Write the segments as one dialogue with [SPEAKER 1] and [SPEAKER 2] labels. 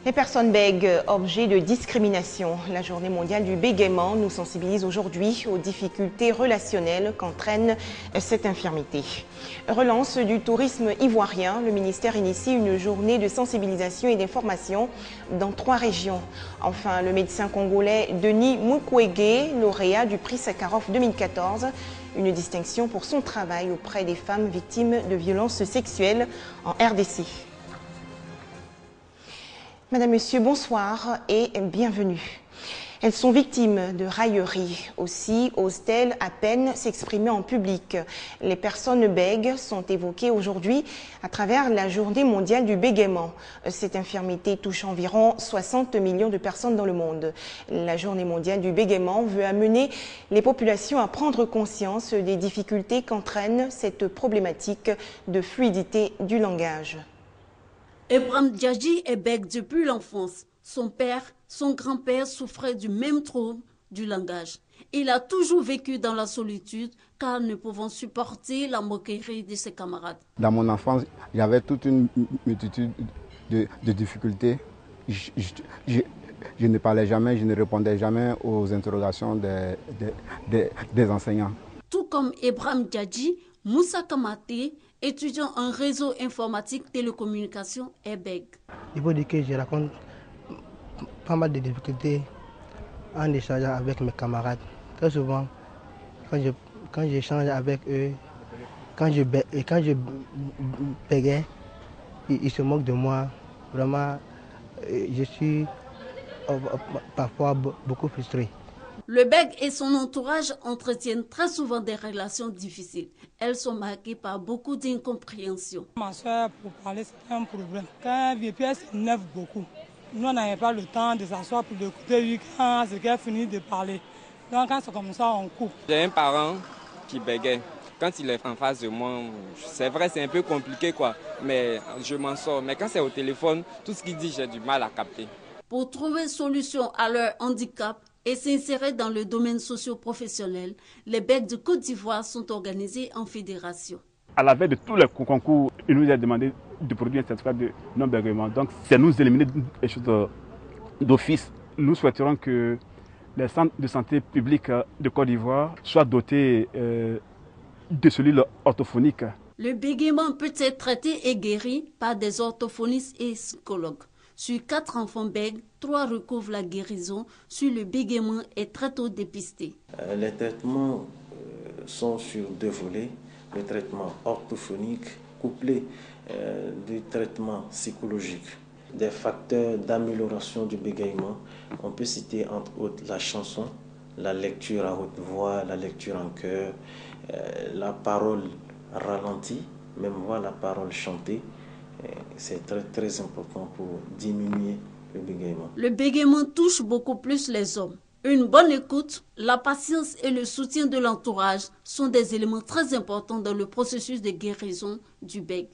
[SPEAKER 1] Les personnes bègues, objet de discrimination. La journée mondiale du bégaiement nous sensibilise aujourd'hui aux difficultés relationnelles qu'entraîne cette infirmité. Relance du tourisme ivoirien, le ministère initie une journée de sensibilisation et d'information dans 3 régions. Enfin, le médecin congolais Denis Mukwege, lauréat du prix Sakharov 2014, une distinction pour son travail auprès des femmes victimes de violences sexuelles en RDC. Madame, Monsieur, bonsoir et bienvenue. Elles sont victimes de railleries. Aussi osent-elles à peine s'exprimer en public. Les personnes bègues sont évoquées aujourd'hui à travers la journée mondiale du bégaiement. Cette infirmité touche environ 60 millions de personnes dans le monde. La journée mondiale du bégaiement veut amener les populations à prendre conscience des difficultés qu'entraîne cette problématique de fluidité du langage.
[SPEAKER 2] Ebram Djadji est bègue depuis l'enfance. Son père, son grand-père souffraient du même trouble du langage. Il a toujours vécu dans la solitude car ne pouvant supporter la moquerie de ses camarades.
[SPEAKER 3] Dans mon enfance, j'avais toute une multitude de difficultés. Je ne parlais jamais, je ne répondais jamais aux interrogations des enseignants.
[SPEAKER 2] Tout comme Ebram Djadji, Moussa Kamate, étudiant en réseau informatique télécommunication, est bègue.
[SPEAKER 4] Il faut dire que je raconte pas mal de difficultés en échangeant avec mes camarades. Très souvent, quand j'échange avec eux, quand je bégayais, ils se moquent de moi. Vraiment, je suis parfois beaucoup frustré.
[SPEAKER 2] Le bègue et son entourage entretiennent très souvent des relations difficiles. Elles sont marquées par beaucoup d'incompréhension.
[SPEAKER 5] Ma soeur, pour parler, c'est un problème. Quand un vieux père s'énerve beaucoup, nous n'avons pas le temps de s'asseoir pour l'écouter lui quand c'est qu'elle finit de parler. Donc quand c'est comme ça, on coupe.
[SPEAKER 6] J'ai un parent qui bégaye. Quand il est en face de moi, c'est vrai, c'est un peu compliqué, quoi. Mais je m'en sors. Mais quand c'est au téléphone, tout ce qu'il dit, j'ai du mal à capter.
[SPEAKER 2] Pour trouver solution à leur handicap et s'insérer dans le domaine socio-professionnel, les bègues de Côte d'Ivoire sont organisés en fédération.
[SPEAKER 7] À la veille de tous les concours, il nous a demandé de produire un certificat de non-bégaiement. Donc, c'est nous éliminer des choses d'office. Nous souhaiterons que les centres de santé publics de Côte d'Ivoire soient dotés de cellules orthophoniques.
[SPEAKER 2] Le bégaiement peut être traité et guéri par des orthophonistes et psychologues. Sur 4 enfants bègues, 3 recouvrent la guérison si le bégaiement est très tôt dépisté.
[SPEAKER 8] Les traitements sont sur 2 volets. Le traitement orthophonique couplé du traitement psychologique. Des facteurs d'amélioration du bégaiement, on peut citer entre autres la chanson, la lecture à haute voix, la lecture en chœur, la parole ralentie, même voix la parole chantée. C'est très important pour diminuer le bégaiement.
[SPEAKER 2] Le bégaiement touche beaucoup plus les hommes. Une bonne écoute, la patience et le soutien de l'entourage sont des éléments très importants dans le processus de guérison du bègue.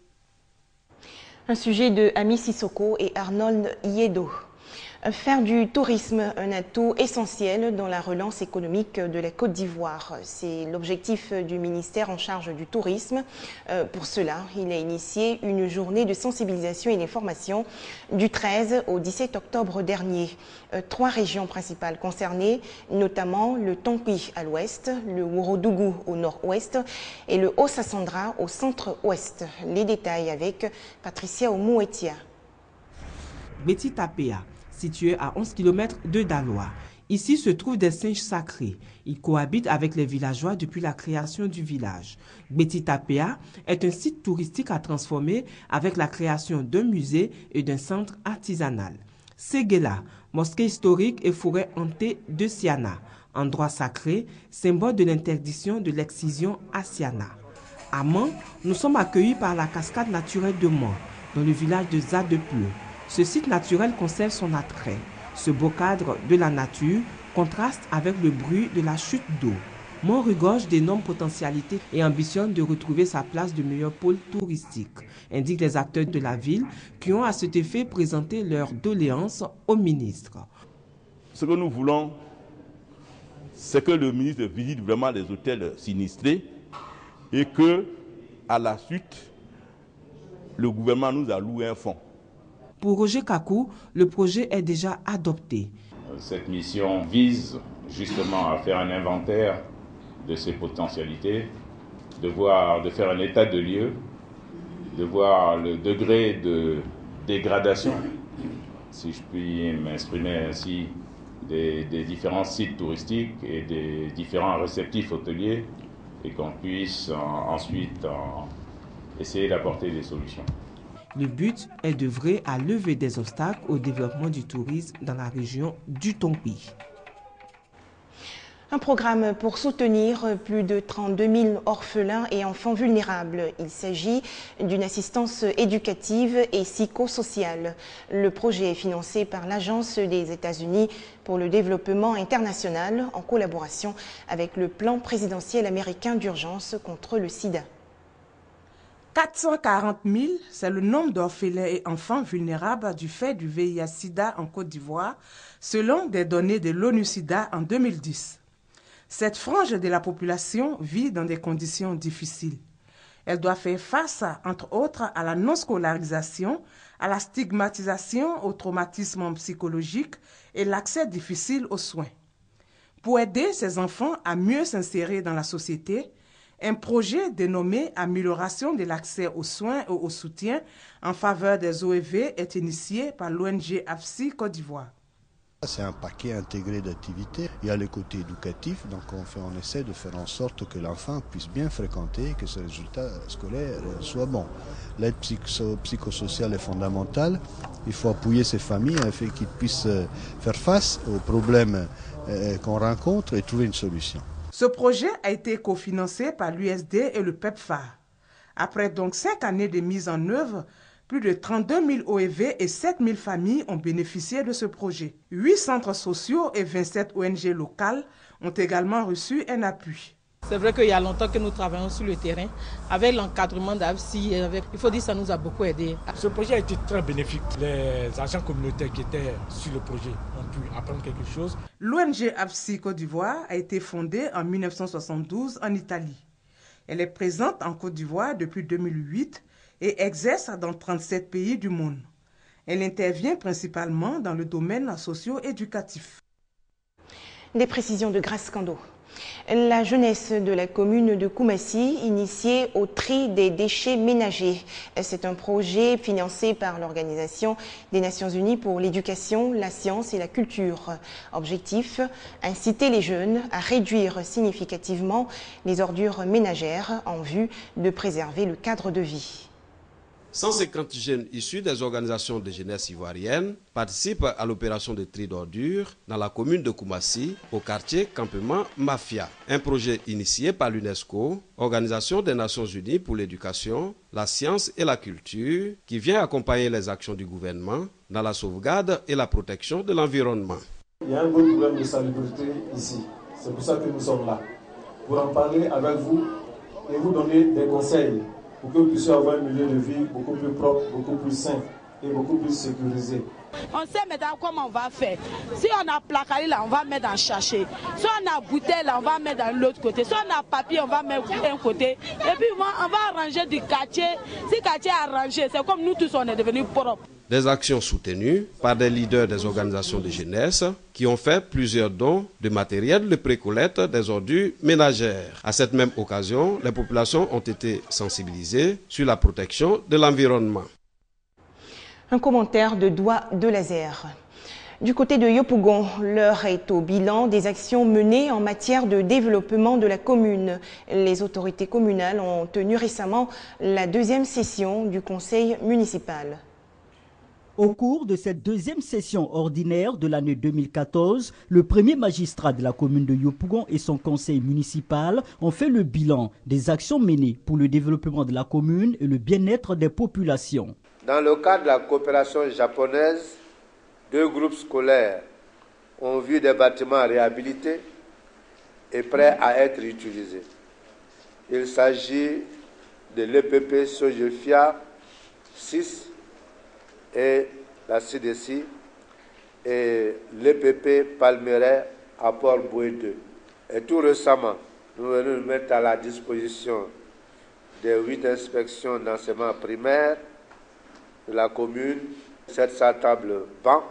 [SPEAKER 1] Un sujet de Ami Sissoko et Arnold Yedo. Faire du tourisme un atout essentiel dans la relance économique de la Côte d'Ivoire. C'est l'objectif du ministère en charge du tourisme. Pour cela, il a initié une journée de sensibilisation et d'information du 13 au 17 octobre dernier. 3 régions principales concernées, notamment le Tonki à l'ouest, le Ourodougou au nord-ouest et le Haut-Sassandra au centre-ouest. Les détails avec Patricia Omouetia.
[SPEAKER 9] Betty Tapea, situé à 11 km de Daloa. Ici se trouvent des singes sacrés. Ils cohabitent avec les villageois depuis la création du village. Betty Tapea est un site touristique à transformer avec la création d'un musée et d'un centre artisanal. Séguéla, mosquée historique et forêt hantée de Siana, endroit sacré, symbole de l'interdiction de l'excision à Siana. À Mans, nous sommes accueillis par la cascade naturelle de Mans, dans le village de Zadepeu. Ce site naturel conserve son attrait. Ce beau cadre de la nature contraste avec le bruit de la chute d'eau. Mont regorge d'énormes potentialités et ambitionne de retrouver sa place de meilleur pôle touristique, indiquent les acteurs de la ville qui ont à cet effet présenté leurs doléances au ministre.
[SPEAKER 10] Ce que nous voulons, c'est que le ministre visite vraiment les hôtels sinistrés et que, à la suite, le gouvernement nous alloue un fonds
[SPEAKER 9] Pour Roger Kakou, le projet est déjà adopté.
[SPEAKER 11] Cette mission vise justement à faire un inventaire de ces potentialités, de faire un état de lieu, de voir le degré de dégradation, si je puis m'exprimer ainsi, des différents sites touristiques et des différents réceptifs hôteliers, et qu'on puisse ensuite essayer d'apporter des solutions.
[SPEAKER 9] Le but est d'œuvrer à lever des obstacles au développement du tourisme dans la région du Tongpi.
[SPEAKER 1] Un programme pour soutenir plus de 32 000 orphelins et enfants vulnérables. Il s'agit d'une assistance éducative et psychosociale. Le projet est financé par l'Agence des États-Unis pour le développement international en collaboration avec le plan présidentiel américain d'urgence contre le sida.
[SPEAKER 9] 440 000, c'est le nombre d'orphelins et enfants vulnérables du fait du VIH-Sida en Côte d'Ivoire, selon des données de l'ONU-Sida en 2010. Cette frange de la population vit dans des conditions difficiles. Elle doit faire face, entre autres, à la non-scolarisation, à la stigmatisation, au traumatisme psychologique et l'accès difficile aux soins. Pour aider ces enfants à mieux s'insérer dans la société, un projet dénommé « Amélioration de l'accès aux soins et au soutien en faveur des OEV » est initié par l'ONG AFSI Côte d'Ivoire.
[SPEAKER 12] C'est un paquet intégré d'activités. Il y a le côté éducatif, donc on essaie de faire en sorte que l'enfant puisse bien fréquenter et que ses résultats scolaires soient bons. L'aide psychosociale est fondamentale. Il faut appuyer ces familles afin qu'ils puissent faire face aux problèmes qu'on rencontre et trouver une solution.
[SPEAKER 9] Ce projet a été cofinancé par l'USD et le PEPFAR. Après donc 5 années de mise en œuvre, plus de 32 000 OEV et 7 000 familles ont bénéficié de ce projet. 8 centres sociaux et 27 ONG locales ont également reçu un appui.
[SPEAKER 13] C'est vrai qu'il y a longtemps que nous travaillons sur le terrain avec l'encadrement d'AFSI. Il faut dire que ça nous a beaucoup aidé.
[SPEAKER 14] Ce projet a été très bénéfique. Les agents communautaires qui étaient sur le projet ont pu apprendre quelque chose.
[SPEAKER 9] L'ONG AFSI Côte d'Ivoire a été fondée en 1972 en Italie. Elle est présente en Côte d'Ivoire depuis 2008 et exerce dans 37 pays du monde. Elle intervient principalement dans le domaine socio-éducatif.
[SPEAKER 1] Des précisions de Grace Kando. La jeunesse de la commune de Koumassi, initiée au tri des déchets ménagers. C'est un projet financé par l'Organisation des Nations Unies pour l'éducation, la science et la culture. Objectif, inciter les jeunes à réduire significativement les ordures ménagères en vue de préserver le cadre de vie.
[SPEAKER 15] 150 jeunes issus des organisations de jeunesse ivoiriennes participent à l'opération de tri d'ordures dans la commune de Koumassi, au quartier Campement Mafia. Un projet initié par l'UNESCO, Organisation des Nations Unies pour l'éducation, la science et la culture, qui vient accompagner les actions du gouvernement dans la sauvegarde et la protection de l'environnement.
[SPEAKER 16] Il y a un gros problème de salubrité ici. C'est pour ça que nous sommes là. Pour en parler avec vous et vous donner des conseils pour que vous puissiez avoir un milieu de vie beaucoup plus propre, beaucoup plus sain et beaucoup plus sécurisé.
[SPEAKER 17] On sait maintenant comment on va faire. Si on a placari là, on va mettre dans sachet. Si on a bouteille là, on va mettre dans l'autre côté. Si on a papier, on va mettre d'un côté. Et puis on va arranger du quartier. Si le quartier est arrangé, c'est comme nous tous, on est devenus propres.
[SPEAKER 15] Des actions soutenues par des leaders des organisations de jeunesse qui ont fait plusieurs dons de matériel de précollecte des ordures ménagères. À cette même occasion, les populations ont été sensibilisées sur la protection de l'environnement.
[SPEAKER 1] Un commentaire de Doigt de Laser. Du côté de Yopougon, l'heure est au bilan des actions menées en matière de développement de la commune. Les autorités communales ont tenu récemment la deuxième session du conseil municipal.
[SPEAKER 18] Au cours de cette deuxième session ordinaire de l'année 2014, le premier magistrat de la commune de Yopougon et son conseil municipal ont fait le bilan des actions menées pour le développement de la commune et le bien-être des populations.
[SPEAKER 19] Dans le cadre de la coopération japonaise, 2 groupes scolaires ont vu des bâtiments réhabilités et prêts à être utilisés. Il s'agit de l'EPP Sojefia 6 et la CDC et l'EPP Palmeraie à Port-Boué 2. Et tout récemment, nous venons de mettre à la disposition des 8 inspections d'enseignement primaire de la commune 700 tables bancs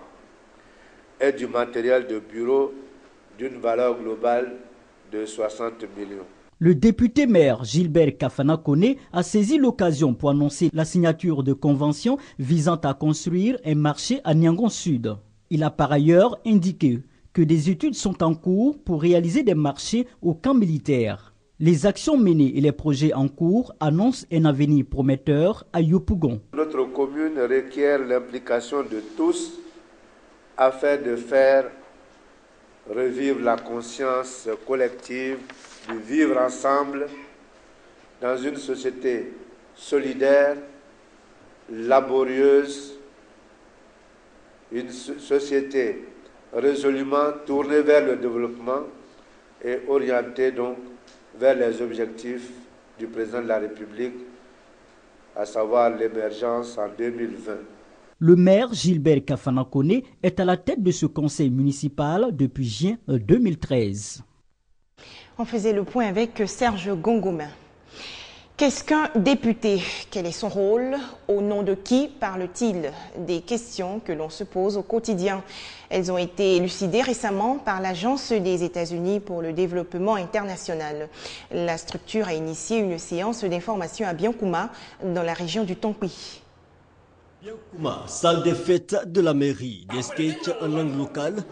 [SPEAKER 19] et du matériel de bureau d'une valeur globale de 60 millions.
[SPEAKER 18] Le député maire Gilbert Kafana Koné a saisi l'occasion pour annoncer la signature de conventions visant à construire un marché à Niangon Sud. Il a par ailleurs indiqué que des études sont en cours pour réaliser des marchés au camp militaire. Les actions menées et les projets en cours annoncent un avenir prometteur à Yopougon.
[SPEAKER 19] Notre commune requiert l'implication de tous afin de faire revivre la conscience collective du vivre ensemble dans une société solidaire, laborieuse, une société résolument tournée vers le développement et orientée donc vers les objectifs du président de la République, à savoir l'émergence en 2020.
[SPEAKER 18] Le maire Gilbert Kafana Koné est à la tête de ce conseil municipal depuis juin 2013.
[SPEAKER 1] On faisait le point avec Serge Gongomin. Qu'est-ce qu'un député? Quel est son rôle? Au nom de qui parle-t-il? Des questions que l'on se pose au quotidien. Elles ont été élucidées récemment par l'Agence des États-Unis pour le développement international. La structure a initié une séance d'information à Biankouma, dans la région du Tonkwi.
[SPEAKER 20] Biankouma, salle des fêtes de la mairie, des sketchs en langue locale.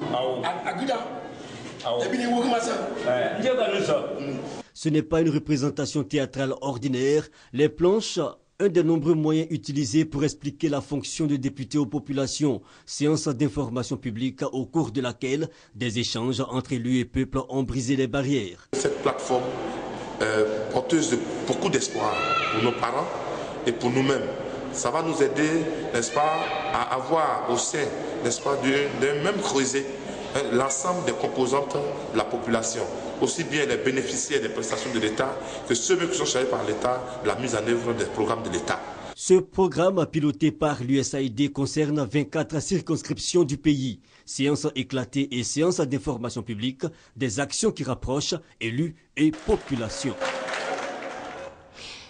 [SPEAKER 20] Ce n'est pas une représentation théâtrale ordinaire. Les planches, un des nombreux moyens utilisés pour expliquer la fonction de député aux populations. Séance d'information publique au cours de laquelle des échanges entre élus et peuple ont brisé les barrières.
[SPEAKER 21] Cette plateforme porteuse de beaucoup d'espoir pour nos parents et pour nous-mêmes. Ça va nous aider, n'est-ce pas, à avoir au sein, n'est-ce pas, d'un même creuset l'ensemble des composantes de la population, aussi bien les bénéficiaires des prestations de l'État que ceux qui sont chargés par l'État de la mise en œuvre des programmes de l'État.
[SPEAKER 20] Ce programme piloté par l'USAID concerne 24 circonscriptions du pays. Séances éclatées et séances d'information publique, des actions qui rapprochent élus et population.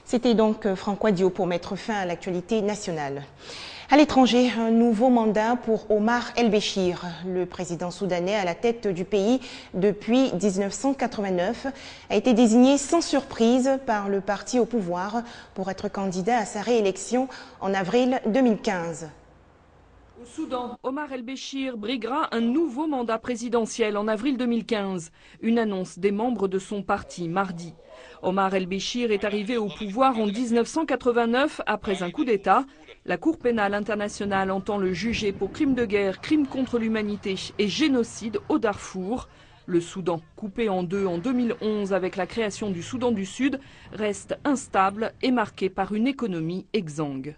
[SPEAKER 1] C'était donc Francois Dio pour mettre fin à l'actualité nationale. À l'étranger, un nouveau mandat pour Omar El-Béchir. Le président soudanais à la tête du pays depuis 1989 a été désigné sans surprise par le parti au pouvoir pour être candidat à sa réélection en avril 2015.
[SPEAKER 22] Au Soudan, Omar El-Béchir briguera un nouveau mandat présidentiel en avril 2015. Une annonce des membres de son parti mardi. Omar El-Béchir est arrivé au pouvoir en 1989 après un coup d'État. La Cour pénale internationale entend le juger pour crimes de guerre, crimes contre l'humanité et génocide au Darfour. Le Soudan, coupé en deux en 2011 avec la création du Soudan du Sud, reste instable et marqué par une économie exsangue.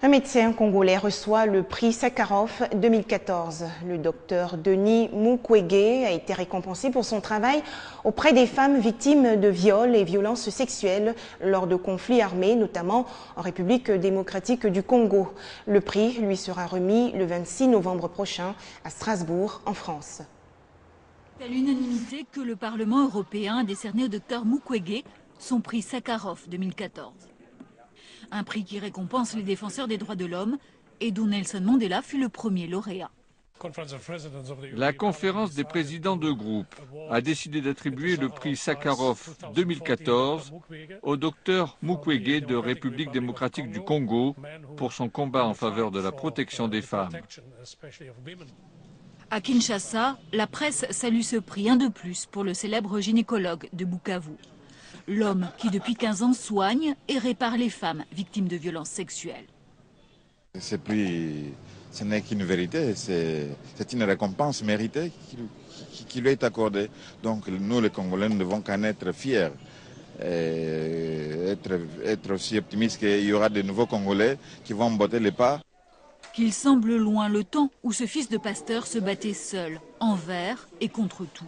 [SPEAKER 1] Un médecin congolais reçoit le prix Sakharov 2014. Le docteur Denis Mukwege a été récompensé pour son travail auprès des femmes victimes de viols et violences sexuelles lors de conflits armés, notamment en République démocratique du Congo. Le prix lui sera remis le 26 novembre prochain à Strasbourg, en France.
[SPEAKER 23] C'est à l'unanimité que le Parlement européen a décerné au docteur Mukwege son prix Sakharov 2014. Un prix qui récompense les défenseurs des droits de l'homme et dont Nelson Mandela fut le premier lauréat.
[SPEAKER 24] La conférence des présidents de groupe a décidé d'attribuer le prix Sakharov 2014 au docteur Mukwege de République démocratique du Congo pour son combat en faveur de la protection des femmes.
[SPEAKER 23] À Kinshasa, la presse salue ce prix, un de plus pour le célèbre gynécologue de Bukavu. L'homme qui depuis 15 ans soigne et répare les femmes victimes de violences sexuelles.
[SPEAKER 25] Ce prix, ce n'est qu'une vérité, c'est une récompense méritée qui lui est accordée. Donc nous les Congolais ne devons qu'en être fiers, et être aussi optimistes qu'il y aura de nouveaux Congolais qui vont botter les pas.
[SPEAKER 23] Qu'il semble loin le temps où ce fils de pasteur se battait seul, envers et contre tout.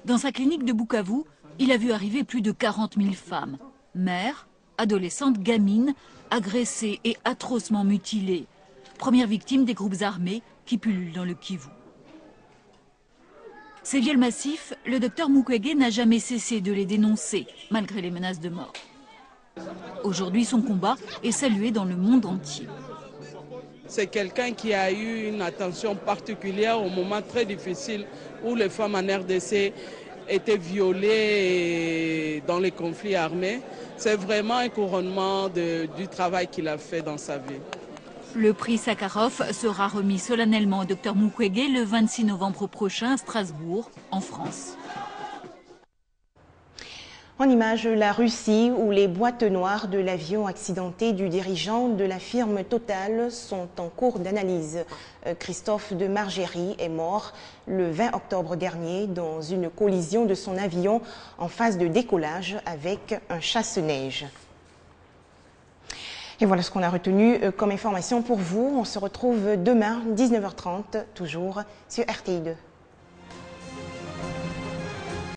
[SPEAKER 23] Dans sa clinique de Bukavu, il a vu arriver plus de 40 000 femmes, mères, adolescentes, gamines, agressées et atrocement mutilées. Premières victimes des groupes armés qui pullulent dans le Kivu. Ces viols massifs, le docteur Mukwege n'a jamais cessé de les dénoncer, malgré les menaces de mort. Aujourd'hui, son combat est salué dans le monde entier.
[SPEAKER 3] C'est quelqu'un qui a eu une attention particulière au moment très difficile où les femmes en RDC étaient violées dans les conflits armés. C'est vraiment un couronnement du travail qu'il a fait dans sa vie.
[SPEAKER 23] Le prix Sakharov sera remis solennellement au Dr Mukwege le 26 novembre prochain à Strasbourg, en France.
[SPEAKER 1] En image, la Russie, où les boîtes noires de l'avion accidenté du dirigeant de la firme Total sont en cours d'analyse. Christophe de Margerie est mort le 20 octobre dernier dans une collision de son avion en phase de décollage avec un chasse-neige. Et voilà ce qu'on a retenu comme information pour vous. On se retrouve demain, 19h30, toujours sur RTI2.